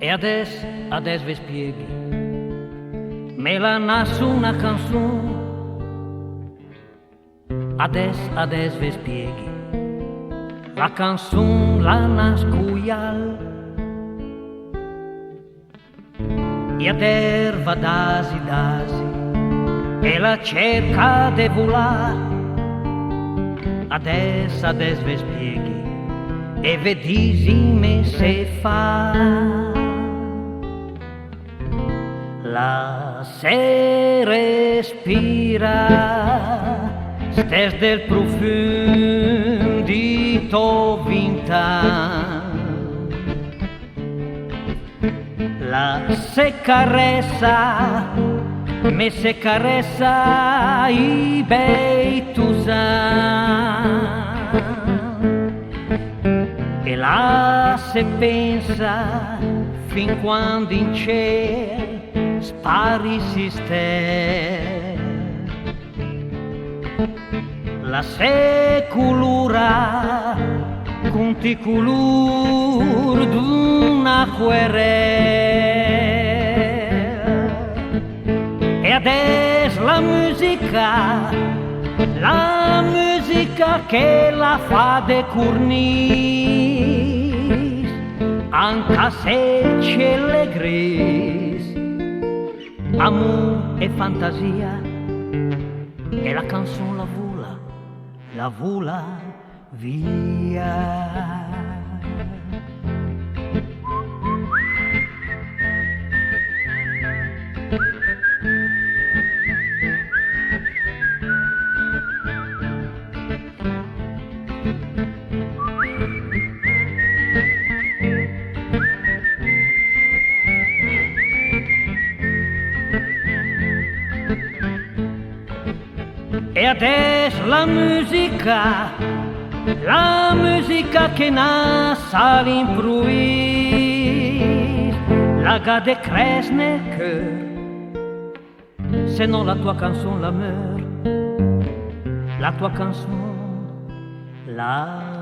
E adesso vi spieghi, me la nasso una canzone. Adesso vi spieghi, la canzone la nascuial. E adesso va dasi, e la cerca de volare. Adesso vi spieghi, e vedisime se fa. La se respira, stes del profum di to vinta. La se caressa, me se caressa i bei tusan. E là se pensa fin quando in cielo spari si ste. La se colura con ti colur d'una querela. E adesso la musica che la fa de cornis, anche se c'è le gris, amore e fantasia, e la canzone la vola via. E adesso la musica che nasce all'improvviso, la gade cresce nel cœur, se non la tua canzone la meurt, la tua canzone la